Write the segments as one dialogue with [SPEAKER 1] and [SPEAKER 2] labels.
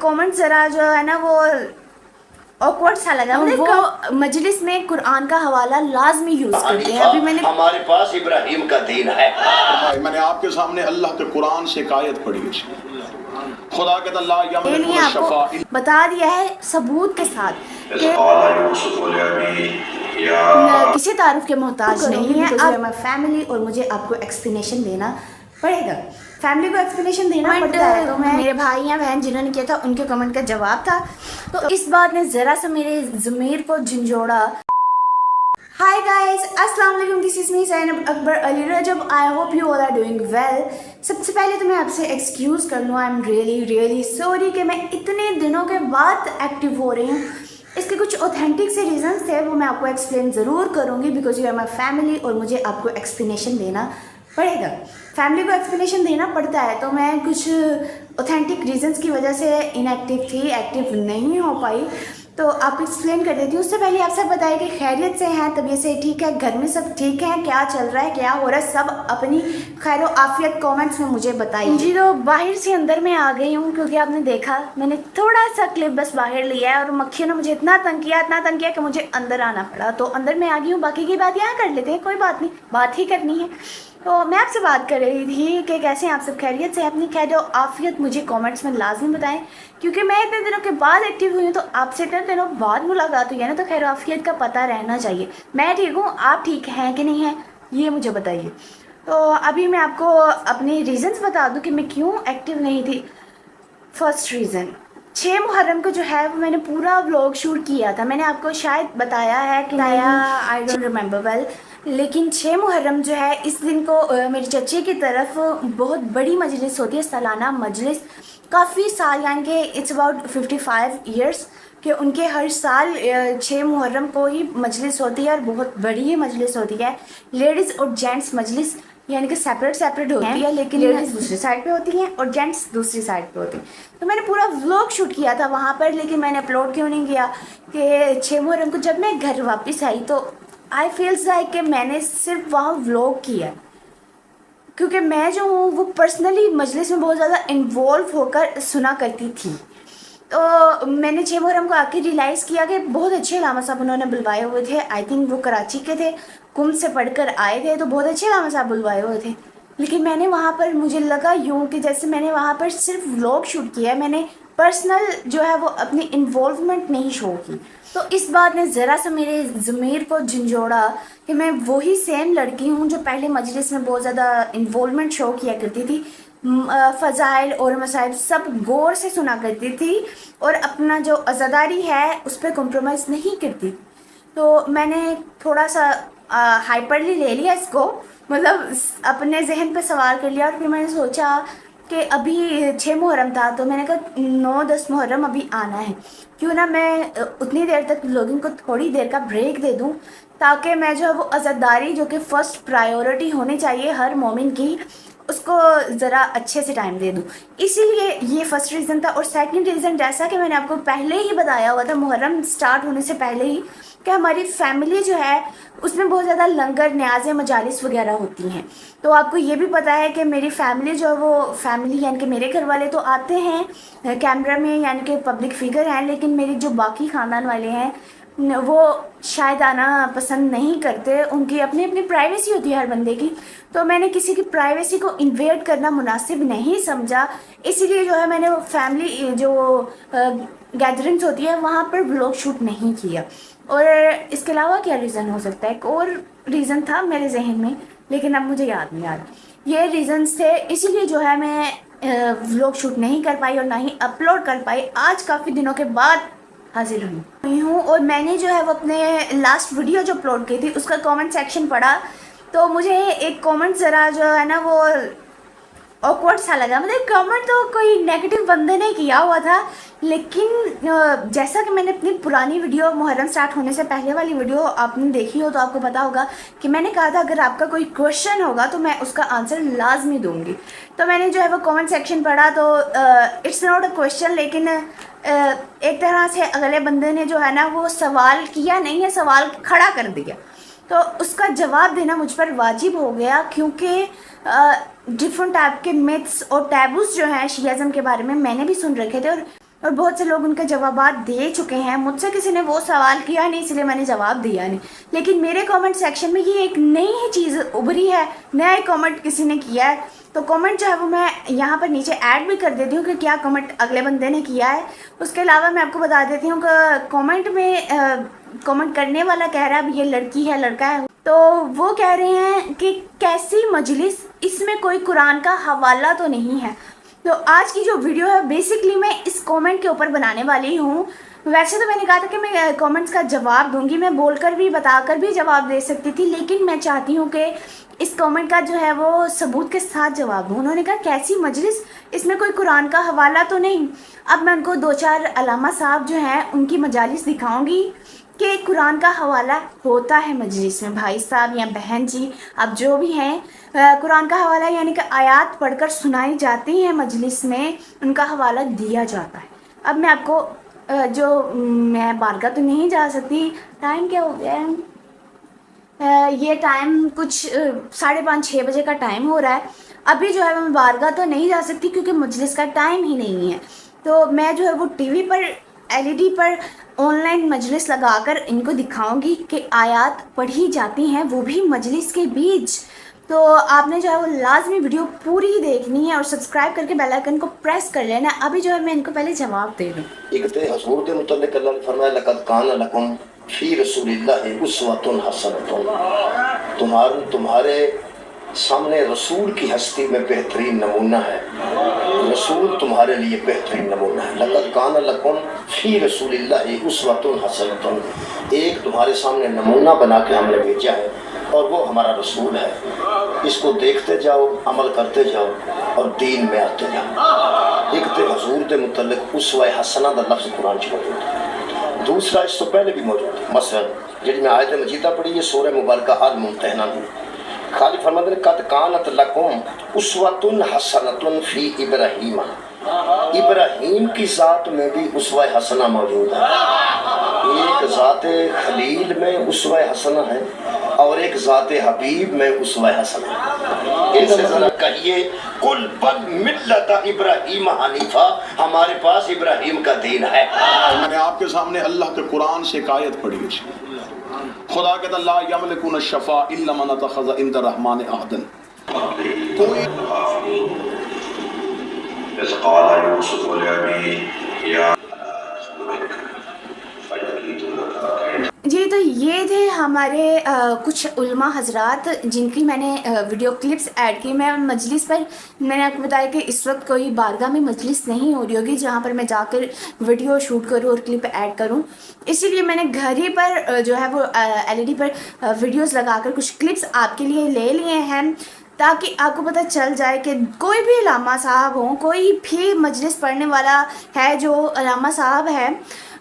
[SPEAKER 1] Comment ज़रा जो है ना वो ऑकवर्ड सा लगा। वो मजलिस में कुरान का हवाला लाजमी यूज करते हैं। अभी मैंने
[SPEAKER 2] हमारे पास इब्राहिम का दीन है।
[SPEAKER 3] मैंने आपके सामने अल्लाह के कुरान से आयत पढ़ी है। खुदा के
[SPEAKER 1] आपको बता दिया है सबूत के साथ कि किसी तारुफ के मोहताज नहीं है। अब फैमिली और मुझे आपको एक्सप्लेनेशन देना पड़ेगा। फैमिली को एक्सप्लेनेशन देना पड़ता है। तो मैं मेरे भाई या बहन जिन्होंने किया था उनके कमेंट का जवाब था, तो इस बात ने ज़रा सा मेरे ज़मीर को झंझोड़ा। हाय गाइस, अस्सलाम वालेकुम, this is me Zainab Akbar Ali Rajab. I hope you all are doing well. सबसे पहले तो मैं आपसे एक्सक्यूज़ कर लूँ, आई एम रियली सॉरी कि मैं इतने दिनों के बाद एक्टिव हो रही हूँ। इसके कुछ ऑथेंटिक से रीज़न्स थे, वो मैं आपको एक्सप्लेन ज़रूर करूँगी because you are my family और मुझे आपको एक्सप्लेनेशन देना पड़ेगा। फैमिली को एक्सप्लेनेशन देना पड़ता है, तो मैं कुछ ऑथेंटिक रीजंस की वजह से इनएक्टिव थी, एक्टिव नहीं हो पाई, तो आपको एक्सप्लेन कर देती हूँ। उससे पहले आप सब बताइए कि खैरियत से हैं, तबीयत से ठीक है, घर में सब ठीक है, क्या चल रहा है, क्या हो रहा है, सब अपनी खैर आफियत कमेंट्स में मुझे बताइए जी। तो बाहर से अंदर में आ गई हूँ क्योंकि आपने देखा मैंने थोड़ा सा क्लिप बस बाहर लिया है और मक्खियों ने मुझे इतना तंग किया कि मुझे अंदर आना पड़ा। तो अंदर में आ गई हूँ, बाकी की बात यहाँ कर लेते हैं, कोई बात नहीं, बात ही करनी है। तो मैं आपसे बात कर रही थी कि कैसे आप सब खैरियत से, अपनी खैर आफियत मुझे कमेंट्स में लाजमी बताएं, क्योंकि मैं इतने दिनों के बाद एक्टिव हुई हूँ, तो आपसे इतने दिनों बाद मुलाकात हुई है ना, तो खैर आफियत का पता रहना चाहिए। मैं ठीक हूँ, आप ठीक हैं कि नहीं हैं, ये मुझे बताइए। तो अभी मैं आपको अपने रीज़न्स बता दूँ कि मैं क्यों एक्टिव नहीं थी। फर्स्ट रीज़न, 6 मुहर्रम को जो है वो मैंने पूरा व्लॉग शूट किया था। मैंने आपको शायद बताया है कि आई डोंट रिमेंबर वेल, लेकिन 6 मुहर्रम जो है इस दिन को मेरी चच्ची की तरफ बहुत बड़ी मजलिस होती है, सालाना मजलिस। काफ़ी साल यानी कि इट्स अबाउट 55 ईयर्स कि उनके हर साल 6 मुहर्रम को ही मजलिस होती है और बहुत बड़ी मजलिस होती है। लेडीज़ और जेंट्स मजलिस यानी कि सेपरेट होती है, लेकिन लेडीज़ दूसरी साइड पे होती हैं और जेंट्स दूसरी साइड पे होते हैं। तो मैंने पूरा व्लॉग शूट किया था वहाँ पर, लेकिन मैंने अपलोड क्यों नहीं किया कि 6 मुहर्रम को जब मैं घर वापस आई तो आई फील्स लाइक कि मैंने सिर्फ वहाँ व्लॉग किया, क्योंकि मैं जो हूँ वो पर्सनली मजलिस में बहुत ज़्यादा इन्वॉल्व होकर सुना करती थी। तो मैंने 6 मुहर्रम को आके रियलाइज़ किया कि बहुत अच्छे अल्लामा साहब उन्होंने बुलवाए हुए थे। आई थिंक वो कराची के थे, कुम से पढ़कर आए थे, तो बहुत अच्छे अल्लामा साहब बुलवाए हुए थे। लेकिन मैंने वहाँ पर, मुझे लगा यूँ कि जैसे मैंने वहाँ पर सिर्फ व्लॉग शूट किया है, मैंने पर्सनल जो है वो अपनी इन्वॉल्वमेंट नहीं शो की। तो इस बात ने ज़रा सा मेरे ज़मीर को झंझोड़ा कि मैं वही सेम लड़की हूँ जो पहले मजलिस में बहुत ज़्यादा इन्वॉल्वमेंट शो किया करती थी, फ़ज़ाइल और मसाइब सब गौर से सुना करती थी और अपना जो आज़ादारी है उस पर कॉम्प्रोमाइज़ नहीं करती। तो मैंने थोड़ा सा हाइपरली ले लिया इसको, मतलब अपने जहन पे सवार कर लिया, और फिर मैंने सोचा कि अभी 6 मुहर्रम था, तो मैंने कहा 9-10 मुहर्रम अभी आना है, क्यों ना मैं उतनी देर तक लोगों को थोड़ी देर का ब्रेक दे दूं, ताकि मैं जो है वो आज़ादारी जो कि फ़र्स्ट प्रायोरिटी होनी चाहिए हर मोमिन की, उसको ज़रा अच्छे से टाइम दे दूँ। इसीलिए ये फर्स्ट रीज़न था। और सेकंड रीज़न, जैसा कि मैंने आपको पहले ही बताया हुआ था मुहर्रम स्टार्ट होने से पहले ही, कि हमारी फैमिली जो है उसमें बहुत ज़्यादा लंगर न्याज़ मजालिस वगैरह होती हैं। तो आपको ये भी पता है कि मेरी फैमिली जो है वो फैमिली यानी कि मेरे घर वाले तो आते हैं कैमरा में यानी कि पब्लिक फिगर हैं, लेकिन मेरे जो बाकी ख़ानदान वाले हैं वो शायद आना पसंद नहीं करते, उनकी अपनी अपनी प्राइवेसी होती है हर बंदे की। तो मैंने किसी की प्राइवेसी को इन्वेड करना मुनासिब नहीं समझा, इसीलिए जो है मैंने वो फैमिली जो गैदरिंग्स होती है वहाँ पर व्लॉग शूट नहीं किया। और इसके अलावा क्या रीज़न हो सकता है, एक और रीज़न था मेरे जहन में, लेकिन अब मुझे याद नहीं आ रहा। ये रीज़न्स थे, इसीलिए जो है मैं व्लॉग शूट नहीं कर पाई और ना ही अपलोड कर पाई। आज काफ़ी दिनों के बाद हाजिर हुई हूँ, और मैंने जो है वो अपने लास्ट वीडियो जो अपलोड की थी उसका कमेंट सेक्शन पढ़ा, तो मुझे एक कमेंट ज़रा जो है ना वो ऑकवर्ड सा लगा। मतलब कमेंट तो कोई नेगेटिव बंदे ने किया हुआ था, लेकिन जैसा कि मैंने अपनी पुरानी वीडियो मुहर्रम स्टार्ट होने से पहले वाली वीडियो आपने देखी हो तो आपको पता होगा कि मैंने कहा था अगर आपका कोई क्वेश्चन होगा तो मैं उसका आंसर लाजमी दूंगी। तो मैंने जो है वो कमेंट सेक्शन पढ़ा, तो इट्स नॉट अ क्वेश्चन, लेकिन एक तरह से अगले बंदे ने जो है ना वो सवाल किया नहीं है, सवाल खड़ा कर दिया, तो उसका जवाब देना मुझ पर वाजिब हो गया, क्योंकि डिफरेंट टाइप के मिथ्स और टैबूज जो हैं शियाज़म के बारे में मैंने भी सुन रखे थे, और और बहुत से लोग उनके जवाबात दे चुके हैं। मुझसे किसी ने वो सवाल किया नहीं, इसलिए मैंने जवाब दिया नहीं। लेकिन मेरे कमेंट सेक्शन में ये एक नई ही चीज़ उभरी है, नया कमेंट किसी ने किया है, तो कमेंट जो है वो मैं यहाँ पर नीचे ऐड भी कर देती हूँ कि क्या कमेंट अगले बंदे ने किया है। उसके अलावा मैं आपको बता देती हूँ कि कमेंट में कमेंट करने वाला कह रहा है अब ये लड़की है लड़का है, तो वो कह रहे हैं कि कैसी मजलिस, इसमें कोई कुरान का हवाला तो नहीं है। तो आज की जो वीडियो है बेसिकली मैं इस कमेंट के ऊपर बनाने वाली हूँ। वैसे तो मैंने कहा था कि मैं कमेंट्स का जवाब दूंगी, मैं बोलकर भी बताकर भी जवाब दे सकती थी, लेकिन मैं चाहती हूँ कि इस कमेंट का जो है वो सबूत के साथ जवाब दूँ। उन्होंने कहा कैसी मजलिस, इसमें कोई कुरान का हवाला तो नहीं। अब मैं उनको 2-4 अलामा साहब जो हैं उनकी मजालिस दिखाऊंगी कि कुरान का हवाला होता है मजलिस में। भाई साहब या बहन जी, अब जो भी हैं, कुरान का हवाला यानी कि आयात पढ़कर सुनाई जाती हैं मजलिस में, उनका हवाला दिया जाता है। अब मैं आपको मैं बारगाह तो नहीं जा सकती, टाइम क्या हो गया है, ये टाइम कुछ 5:30-6 बजे का टाइम हो रहा है। अभी जो है मैं बारगाह तो नहीं जा सकती क्योंकि मजलिस का टाइम ही नहीं है। तो मैं जो है वो टीवी पर LED पर ऑनलाइन मजलिस लगाकर इनको दिखाऊंगी कि आयात पढ़ी जाती हैं, वो भी मजलिस के बीच। तो आपने जो है वो लाजमी वीडियो पूरी देखनी है और सब्सक्राइब करके बेल आइकन को प्रेस कर लेना है। अभी जो है मैं इनको पहले जवाब दे दूँ।
[SPEAKER 2] हजूर के मुतल्लिक़ अल्लाह ने फरमाया लक़द कान लकुम फी रसूलिल्लाहि उस्वतुन हसनतुन, तुम्हारे सामने रसूल की हस्ती में बेहतरीन नमूना है। रसूल तुम्हारे लिए बेहतरीन नमूना है। लक़द कान लकुम फी रसूलिल्लाहि उस्वतुन हसनतुन, एक तुम्हारे सामने नमूना बना के हमने भेजा है और वो हमारा रसूल है। इसको देखते जाओ, अमल करते जाओ और दीन में आते जाओ। एक तो हजूर के मुतल्लिक़ उस्वा हसना का लफ्ज़ कुरान च मौजूद है, दूसरा इस तो पहले भी मौजूद है। मसलन जी मैं आयत मजीदा पढ़ी है सूरह मुबारका अल मुम्तहना में, खाली फरमाते हैं कद कानत लकुम उस्वतुन हसनतुन फी इब्राहीम, इब्राहीम की ज़ात में भी उस्वा हसना मौजूद है। एक ज़ाते खलील में उस्वा हसना है और एक ज़ाते हबीब में उस्वा हसना है। इनसे ज़रा कहिए कुल बल मिल्लत इब्राहीम हनीफा, हमारे पास इब्राहीम का दीन है।
[SPEAKER 3] मैंने आपके सामने अल्लाह के कुरान से एक आयत पढ़ी है, खुदा कहता ला यमलिकुन शफा इल्ला मन तखज़ इंद रहमान अहदन, कोई
[SPEAKER 1] जी। तो ये थे हमारे कुछ उलमा हजरात जिनकी मैंने वीडियो क्लिप्स ऐड की। मैं मजलिस पर, मैंने आपको बताया कि इस वक्त कोई बारगाह में मजलिस नहीं हो रही होगी जहाँ पर मैं जाकर वीडियो शूट करूँ और क्लिप ऐड करूँ, इसीलिए मैंने घर ही पर जो है वो LED पर वीडियोस लगाकर कुछ क्लिप्स आपके लिए ले लिए हैं, ताकि आपको पता चल जाए कि कोई भी अलामा साहब हो, कोई भी मजलिस पढ़ने वाला है जो अलामा साहब है,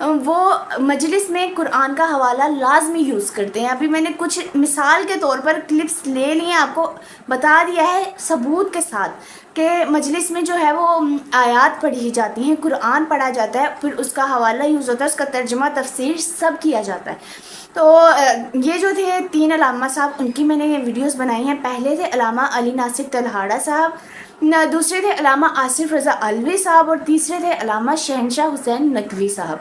[SPEAKER 1] वो मजलिस में कुरान का हवाला लाजमी यूज़ करते हैं। अभी मैंने कुछ मिसाल के तौर पर क्लिप्स ले लिए, आपको बता दिया है सबूत के साथ कि मजलिस में जो है वो आयात पढ़ी जाती हैं, कुरान पढ़ा जाता है, फिर उसका हवाला यूज़ होता है, उसका तर्जुमा तफसीर सब किया जाता है। तो ये जो थे 3 अलामा साहब, उनकी मैंने वीडियोस बनाई हैं। पहले थे अलामा अली नासिर तलहाड़ा साहब, दूसरे थे अलामा आसिफ रज़ा अलवी साहब और तीसरे थे अलामा शहनशाह हुसैन नकवी साहब।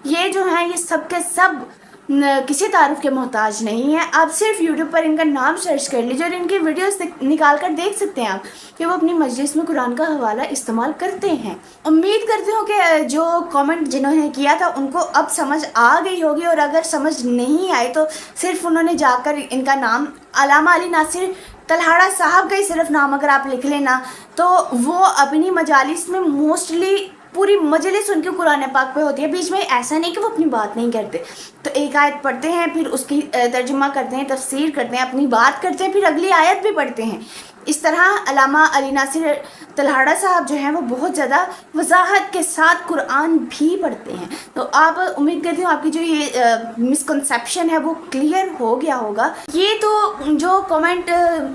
[SPEAKER 1] ये जो हैं ये सब के सब किसी तारीफ़ के मोहताज नहीं है। आप सिर्फ यूट्यूब पर इनका नाम सर्च कर लीजिए और इनकी वीडियोस निकाल कर देख सकते हैं आप कि वो अपनी मजलिस में कुरान का हवाला इस्तेमाल करते हैं। उम्मीद करती हूँ कि जो कमेंट जिन्होंने किया था उनको अब समझ आ गई होगी, और अगर समझ नहीं आई तो सिर्फ उन्होंने जाकर इनका नाम अलामा अली नासिर तलहाड़ा साहब का ही सिर्फ नाम अगर आप लिख लेना, तो वो अपनी मजालिस में मोस्टली पूरी मजलिस उनके कुरान पाक पे होती है। बीच में ऐसा नहीं कि वो अपनी बात नहीं करते, तो एक आयत पढ़ते हैं, फिर उसकी तर्जुमा करते हैं, तफसीर करते हैं, अपनी बात करते हैं, फिर अगली आयत भी पढ़ते हैं। इस तरह अलामा अली नासिर तलहाड़ा साहब जो हैं वो बहुत ज़्यादा वजाहत के साथ कुरान भी पढ़ते हैं। तो आप उम्मीद करती हूँ आपकी जो ये मिसकंसेप्शन है वो क्लियर हो गया होगा। ये तो जो कमेंट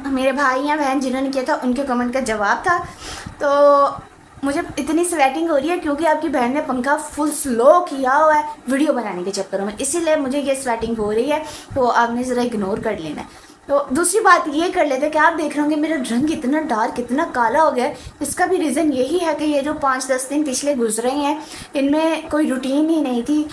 [SPEAKER 1] मेरे भाई या बहन जिन्होंने किया था उनके कमेंट का जवाब था। तो मुझे इतनी स्वेटिंग हो रही है क्योंकि आपकी बहन ने पंखा फुल स्लो किया हुआ है वीडियो बनाने के चक्करों में, इसीलिए मुझे ये स्वेटिंग हो रही है, तो आपने ज़रा इग्नोर कर लेना है। तो दूसरी बात ये कर लेते हैं कि आप देख रहे होंगे मेरा रंग इतना डार्क इतना काला हो गया है। इसका भी रीज़न यही है कि ये जो 5-10 दिन पिछले गुजरे हैं इनमें कोई रूटीन ही नहीं थी।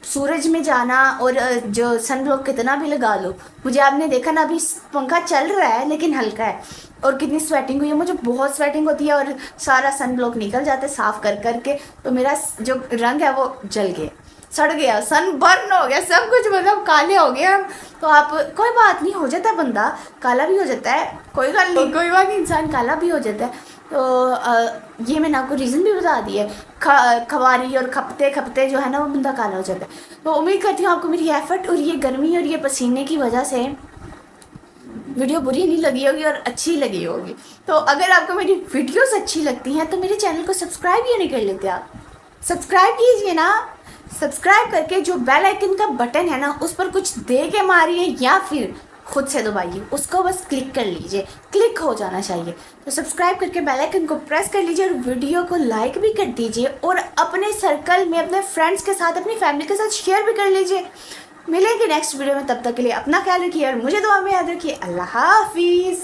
[SPEAKER 1] सूरज में जाना और जो सन ब्लॉक कितना भी लगा लो, मुझे आपने देखा ना अभी पंखा चल रहा है लेकिन हल्का है, और कितनी स्वेटिंग हुई है, मुझे बहुत स्वेटिंग होती है और सारा सन ब्लॉक निकल जाता है साफ़ कर करके, तो मेरा जो रंग है वो जल गया, सड़ गया, सन बर्न हो गया, सब कुछ मतलब काले हो गए हम। तो आप कोई बात नहीं, हो जाता है बंदा काला भी हो जाता है, कोई बात नहीं, कोई बात नहीं, इंसान काला भी हो जाता है। तो ये मैंने आपको रीज़न भी बता दिया है, खवारी और खपते खपते जो है ना वो बंदा काला हो जाता है। तो उम्मीद करती हूँ आपको मेरी एफर्ट और ये गर्मी और ये पसीने की वजह से वीडियो बुरी नहीं लगी होगी और अच्छी लगी होगी। तो अगर आपको मेरी वीडियोस अच्छी लगती हैं तो मेरे चैनल को सब्सक्राइब क्यों नहीं कर लेते आप? सब्सक्राइब कीजिए ना, सब्सक्राइब करके जो बेल आइकन का बटन है ना उस पर कुछ दे के मारिए या फिर खुद से दबाइए, उसको बस क्लिक कर लीजिए, क्लिक हो जाना चाहिए। तो सब्सक्राइब करके बेल आइकन को प्रेस कर लीजिए और वीडियो को लाइक भी कर दीजिए और अपने सर्कल में अपने फ्रेंड्स के साथ अपनी फैमिली के साथ शेयर भी कर लीजिए। मिलेंगे नेक्स्ट वीडियो में, तब तक के लिए अपना ख्याल रखिए और मुझे दुआ में याद रखिए। अल्लाह हाफिज़।